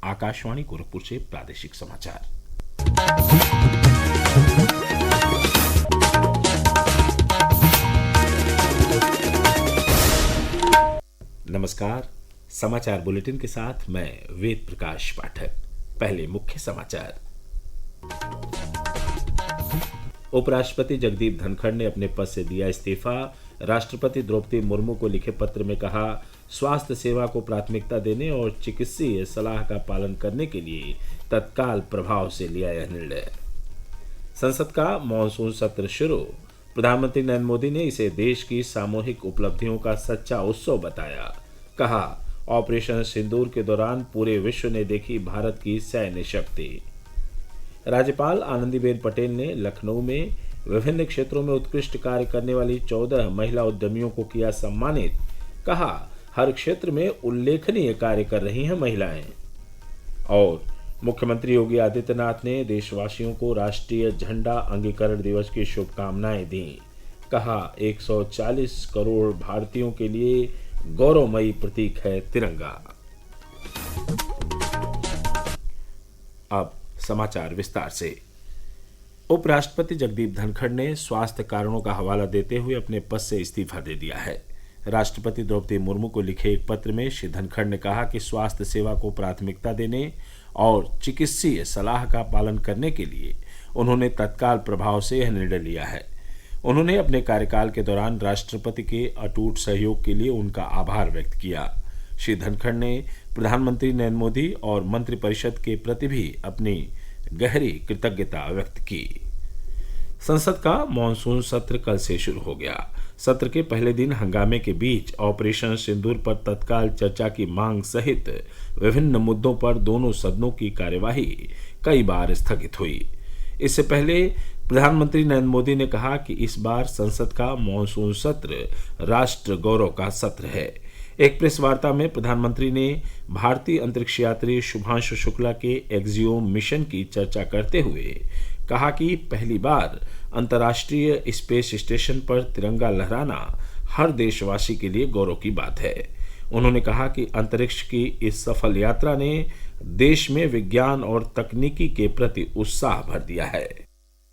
आकाशवाणी गोरखपुर से प्रादेशिक समाचार। नमस्कार, समाचार बुलेटिन के साथ मैं वेद प्रकाश पाठक। पहले मुख्य समाचार। उपराष्ट्रपति जगदीप धनखड़ ने अपने पद से दिया इस्तीफा। राष्ट्रपति द्रौपदी मुर्मू को लिखे पत्र में कहा, स्वास्थ्य सेवा को प्राथमिकता देने और चिकित्सीय सलाह का पालन करने के लिए तत्काल प्रभाव से लिया यह निर्णय। संसद का मॉनसून सत्र शुरू। प्रधानमंत्री नरेंद्र मोदी ने इसे देश की सामूहिक उपलब्धियों का सच्चा उत्सव बताया। कहा, ऑपरेशन सिंदूर के दौरान पूरे विश्व ने देखी भारत की सैन्य शक्ति। राज्यपाल आनंदीबेन पटेल ने लखनऊ में विभिन्न क्षेत्रों में उत्कृष्ट कार्य करने वाली 14 महिला उद्यमियों को किया सम्मानित। कहा, हर क्षेत्र में उल्लेखनीय कार्य कर रही हैं महिलाएं। और मुख्यमंत्री योगी आदित्यनाथ ने देशवासियों को राष्ट्रीय झंडा अंगीकरण दिवस की शुभकामनाएं दी। कहा, 140 करोड़ भारतीयों के लिए गौरवमयी प्रतीक है तिरंगा। अब समाचार विस्तार से। उपराष्ट्रपति जगदीप धनखड़ ने स्वास्थ्य कारणों का हवाला देते हुए अपने पद से इस्तीफा दे दिया है। राष्ट्रपति द्रौपदी मुर्मू को लिखे एक पत्र में श्री धनखड़ ने कहा कि स्वास्थ्य सेवा को प्राथमिकता देने और चिकित्सीय सलाह का पालन करने के लिए उन्होंने तत्काल प्रभाव से यह निर्णय लिया है। उन्होंने अपने कार्यकाल के दौरान राष्ट्रपति के अटूट सहयोग के लिए उनका आभार व्यक्त किया। श्री धनखड़ ने प्रधानमंत्री नरेंद्र मोदी और मंत्रिपरिषद के प्रति भी अपनी गहरी कृतज्ञता व्यक्त की। संसद का मॉनसून सत्र कल से शुरू हो गया। सत्र के पहले दिन हंगामे के बीच ऑपरेशन सिंदूर पर तत्काल चर्चा की मांग सहित विभिन्न मुद्दों पर दोनों सदनों की कार्यवाही कई बार स्थगित हुई। इससे पहले प्रधानमंत्री नरेंद्र मोदी ने कहा कि इस बार संसद का मॉनसून सत्र राष्ट्र गौरव का सत्र है। एक प्रेस वार्ता में प्रधानमंत्री ने भारतीय अंतरिक्ष यात्री शुभांशु शुक्ला के एक्सियोम मिशन की चर्चा करते हुए कहा कि पहली बार अंतर्राष्ट्रीय स्पेस स्टेशन पर तिरंगा लहराना हर देशवासी के लिए गौरव की बात है। उन्होंने कहा कि अंतरिक्ष की इस सफल यात्रा ने देश में विज्ञान और तकनीकी के प्रति उत्साह भर दिया है।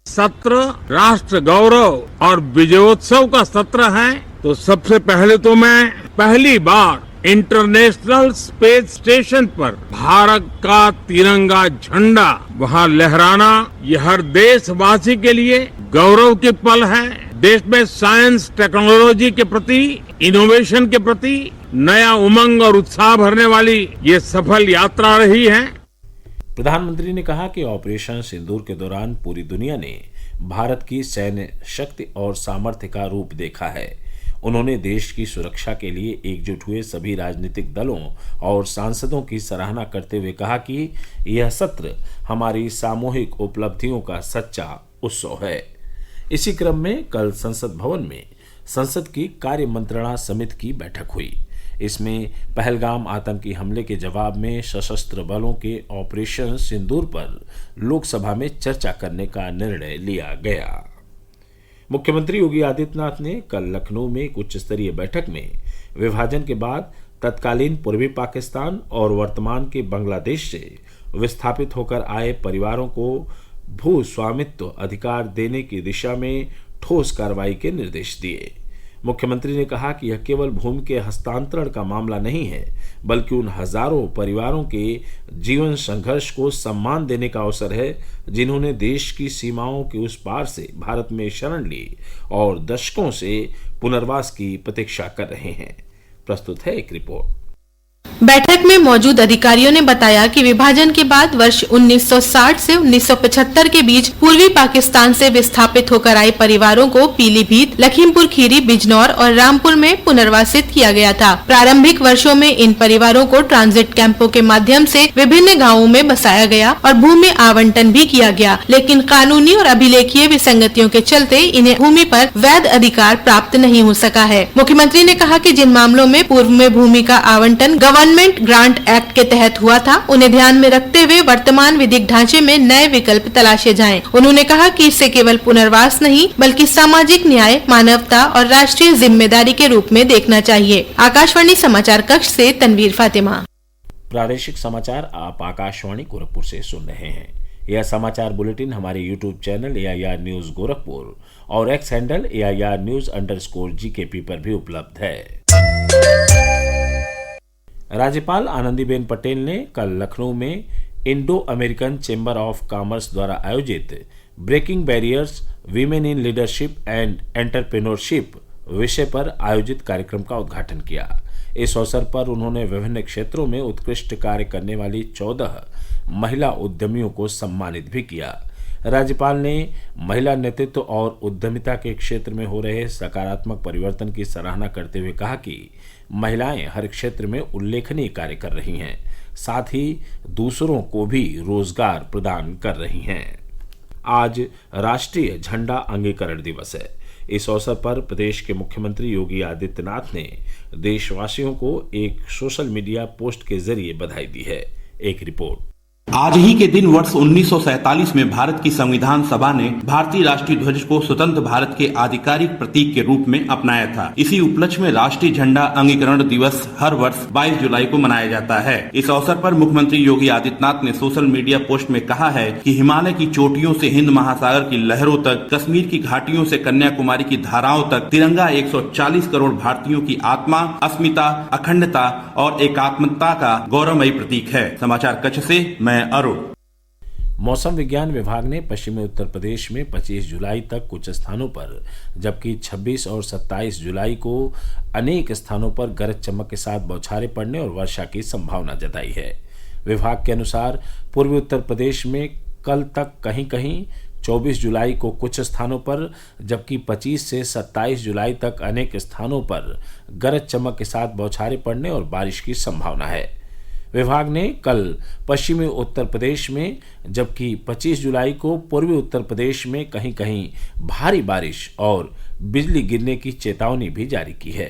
सत्र राष्ट्र गौरव और विजयोत्सव का सत्र है, तो सबसे पहले तो मैं पहली बार इंटरनेशनल स्पेस स्टेशन पर भारत का तिरंगा झंडा वहां लहराना ये हर देशवासी के लिए गौरव के पल है। देश में साइंस टेक्नोलॉजी के प्रति, इनोवेशन के प्रति नया उमंग और उत्साह भरने वाली ये सफल यात्रा रही है। प्रधानमंत्री ने कहा कि ऑपरेशन सिंदूर के दौरान पूरी दुनिया ने भारत की सैन्य शक्ति और सामर्थ्य का रूप देखा है। उन्होंने देश की सुरक्षा के लिए एकजुट हुए सभी राजनीतिक दलों और सांसदों की सराहना करते हुए कहा कि यह सत्र हमारी सामूहिक उपलब्धियों का सच्चा उत्सव है। इसी क्रम में कल संसद भवन में संसद की कार्य मंत्रणा समिति की बैठक हुई। इसमें पहलगाम आतंकी हमले के जवाब में सशस्त्र बलों के ऑपरेशन सिंदूर पर लोकसभा में चर्चा करने का निर्णय लिया गया। मुख्यमंत्री योगी आदित्यनाथ ने कल लखनऊ में एक उच्च स्तरीय बैठक में विभाजन के बाद तत्कालीन पूर्वी पाकिस्तान और वर्तमान के बांग्लादेश से विस्थापित होकर आए परिवारों को भू स्वामित्व अधिकार देने की दिशा में ठोस कार्रवाई के निर्देश दिए। मुख्यमंत्री ने कहा कि यह केवल भूमि के हस्तांतरण का मामला नहीं है, बल्कि उन हजारों परिवारों के जीवन संघर्ष को सम्मान देने का अवसर है, जिन्होंने देश की सीमाओं के उस पार से भारत में शरण ली और दशकों से पुनर्वास की प्रतीक्षा कर रहे हैं। प्रस्तुत है एक रिपोर्ट। बैठक में मौजूद अधिकारियों ने बताया कि विभाजन के बाद वर्ष 1960 से 1975 के बीच पूर्वी पाकिस्तान से विस्थापित होकर आए परिवारों को पीलीभीत, लखीमपुर खीरी, बिजनौर और रामपुर में पुनर्वासित किया गया था। प्रारंभिक वर्षों में इन परिवारों को ट्रांजिट कैंपों के माध्यम से विभिन्न गाँवों में बसाया गया और भूमि आवंटन भी किया गया, लेकिन कानूनी और अभिलेखीय विसंगतियों के चलते इन्हें भूमि पर वैध अधिकार प्राप्त नहीं हो सका है। मुख्यमंत्री ने कहा कि जिन मामलों में पूर्व में भूमि का आवंटन गवर्नमेंट ग्रांट एक्ट के तहत हुआ था, उन्हें ध्यान में रखते हुए वर्तमान विधिक ढांचे में नए विकल्प तलाशे जाएं। उन्होंने कहा कि इसे केवल पुनर्वास नहीं बल्कि सामाजिक न्याय, मानवता और राष्ट्रीय जिम्मेदारी के रूप में देखना चाहिए। आकाशवाणी समाचार कक्ष से तनवीर फातिमा। प्रादेशिक समाचार आप आकाशवाणी गोरखपुर से सुन रहे हैं। यह समाचार बुलेटिन हमारे YouTube channel AIR news Gorakhpur और एक्स हैंडल AIR न्यूज_GKP पर भी उपलब्ध है। राज्यपाल आनंदीबेन पटेल ने कल लखनऊ में Indo American chamber of commerce द्वारा आयोजित breaking barriers women in leadership and entrepreneurship विषय पर आयोजित कार्यक्रम का उद्घाटन किया। इस अवसर पर उन्होंने विभिन्न क्षेत्रों में उत्कृष्ट कार्य करने वाली 14 महिला उद्यमियों को सम्मानित भी किया। राज्यपाल ने महिला नेतृत्व और उद्यमिता के क्षेत्र में हो रहे सकारात्मक परिवर्तन की सराहना करते हुए कहा कि महिलाएं हर क्षेत्र में उल्लेखनीय कार्य कर रही हैं, साथ ही दूसरों को भी रोजगार प्रदान कर रही हैं। आज राष्ट्रीय झंडा अंगीकरण दिवस है। इस अवसर पर प्रदेश के मुख्यमंत्री योगी आदित्यनाथ ने देशवासियों को एक सोशल मीडिया पोस्ट के जरिए बधाई दी है। एक रिपोर्ट। आज ही के दिन वर्ष 1947 में भारत की संविधान सभा ने भारतीय राष्ट्रीय ध्वज को स्वतंत्र भारत के आधिकारिक प्रतीक के रूप में अपनाया था। इसी उपलक्ष्य में राष्ट्रीय झंडा अंगीकरण दिवस हर वर्ष 22 जुलाई को मनाया जाता है। इस अवसर पर मुख्यमंत्री योगी आदित्यनाथ ने सोशल मीडिया पोस्ट में कहा है कि हिमालय की चोटियों से हिंद महासागर की लहरों तक, कश्मीर की घाटियों से कन्याकुमारी की धाराओं तक तिरंगा 140 करोड़ भारतीयों की आत्मा, अस्मिता, अखंडता और एकात्मता का गौरवमयी प्रतीक है। समाचार कक्ष से मैं अरुण। मौसम विज्ञान विभाग ने पश्चिमी उत्तर प्रदेश में 25 जुलाई तक कुछ स्थानों पर, जबकि 26 और 27 जुलाई को अनेक स्थानों पर गरज चमक के साथ बौछारें पड़ने और वर्षा की संभावना जताई है। विभाग के अनुसार पूर्वी उत्तर प्रदेश में कल तक कहीं कहीं, 24 जुलाई को कुछ स्थानों पर, जबकि 25 से 27 जुलाई तक अनेक स्थानों पर गरज चमक के साथ बौछारें पड़ने और बारिश की संभावना है। विभाग ने कल पश्चिमी उत्तर प्रदेश में, जबकि 25 जुलाई को पूर्वी उत्तर प्रदेश में कहीं कहीं भारी बारिश और बिजली गिरने की चेतावनी भी जारी की है।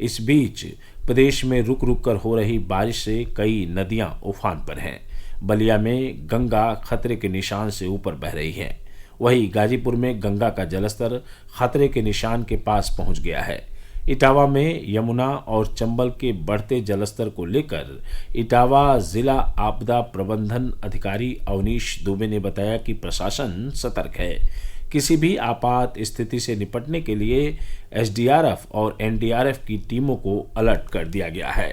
इस बीच प्रदेश में रुक रुक कर हो रही बारिश से कई नदियां उफान पर हैं। बलिया में गंगा खतरे के निशान से ऊपर बह रही है। वहीं गाजीपुर में गंगा का जलस्तर खतरे के निशान के पास पहुंच गया है। इटावा में यमुना और चंबल के बढ़ते जलस्तर को लेकर इटावा जिला आपदा प्रबंधन अधिकारी अवनीश दुबे ने बताया कि प्रशासन सतर्क है। किसी भी आपात स्थिति से निपटने के लिए SDRF और NDRF की टीमों को अलर्ट कर दिया गया है।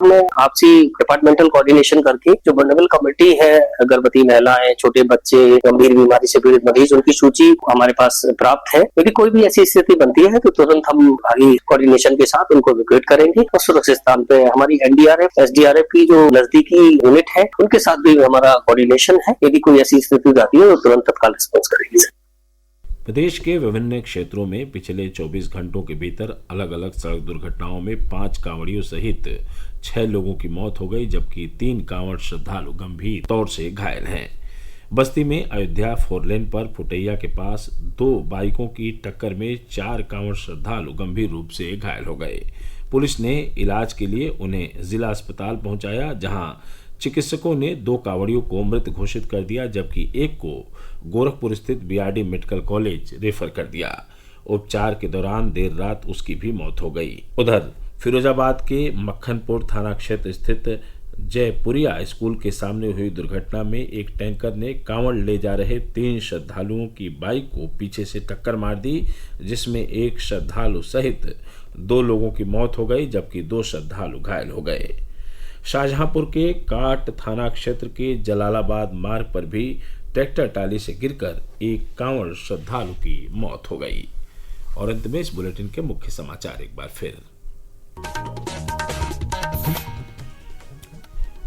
हमने आपसी डिपार्टमेंटल कोऑर्डिनेशन करके जो वल्नरेबल कम्युनिटी है, गर्भवती महिलाएं, छोटे बच्चे, गंभीर बीमारी से पीड़ित मरीज, उनकी सूची हमारे पास प्राप्त है। यदि कोई भी ऐसी स्थिति बनती है तो तुरंत हम आगे कोऑर्डिनेशन के साथ उनको इवैक्यूएट करेंगे और सुरक्षित स्थान पे हमारी NDRF, SDRF की जो नजदीकी यूनिट है उनके साथ भी हमारा कोऑर्डिनेशन है। यदि कोई ऐसी स्थिति आती है तो तुरंत तत्काल रिस्पॉन्स करेंगे। प्रदेश के विभिन्न क्षेत्रों में पिछले 24 घंटों के भीतर अलग अलग सड़क दुर्घटनाओं में 5 कांवड़ियों सहित 6 लोगों की मौत हो गई, जबकि 3 कांवड़ श्रद्धालु गंभीर तौर से घायल हैं। बस्ती में अयोध्या 4 लेन पर फुटैया के पास 2 बाइकों की टक्कर में 4 कांवड़ श्रद्धालु गंभीर रूप से घायल हो गए। पुलिस ने इलाज के लिए उन्हें जिला अस्पताल पहुंचाया, जहां चिकित्सकों ने 2 कांवड़ियों को मृत घोषित कर दिया, जबकि एक को गोरखपुर स्थित BRD मेडिकल कॉलेज रेफर कर दिया। उपचार के दौरान देर रात उसकी भी मौत हो गई। उधर फिरोजाबाद के मक्खनपुर थाना क्षेत्र स्थित जयपुरिया स्कूल के सामने हुई दुर्घटना में एक टैंकर ने कांवड़ ले जा रहे 3 श्रद्धालुओं की बाइक को पीछे से टक्कर मार दी, जिसमें एक श्रद्धालु सहित 2 लोगों की मौत हो गई, जबकि 2 श्रद्धालु घायल हो गए। शाहजहांपुर के काट थाना क्षेत्र के जलालाबाद मार्ग पर भी ट्रैक्टर टाली से गिरकर एक कांवड़ श्रद्धालु की मौत हो गई। और अंत में इस बुलेटिन के मुख्य समाचार एक बार फिर।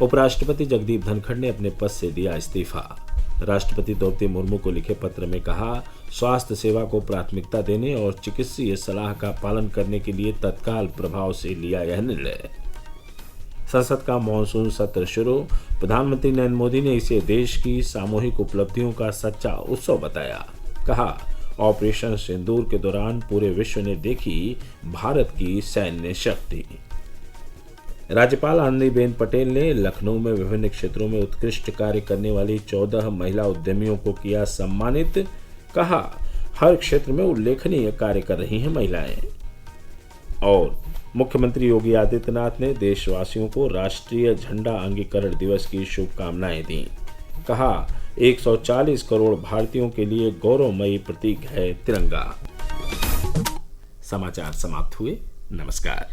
उपराष्ट्रपति जगदीप धनखड़ ने अपने पद से दिया इस्तीफा। राष्ट्रपति द्रौपदी मुर्मू को लिखे पत्र में कहा, स्वास्थ्य सेवा को प्राथमिकता देने और चिकित्सीय सलाह का पालन करने के लिए तत्काल प्रभाव से लिया यह निर्णय। संसद का मॉनसून सत्र शुरू। प्रधानमंत्री नरेंद्र मोदी ने इसे देश की सामूहिक उपलब्धियों का सच्चा उत्सव बताया। कहा, ऑपरेशन सिंदूर के दौरान पूरे विश्व ने देखी भारत की सैन्य शक्ति। राज्यपाल आनंदीबेन पटेल ने लखनऊ में विभिन्न क्षेत्रों में उत्कृष्ट कार्य करने वाली 14 महिला उद्यमियों को किया सम्मानित। कहा, हर क्षेत्र में उल्लेखनीय कार्य कर रही हैं महिलाएं। और मुख्यमंत्री योगी आदित्यनाथ ने देशवासियों को राष्ट्रीय झंडा अंगीकरण दिवस की शुभकामनाएं दी। कहा, 140 करोड़ भारतीयों के लिए गौरवमयी प्रतीक है तिरंगा। समाचार समाप्त हुए। नमस्कार।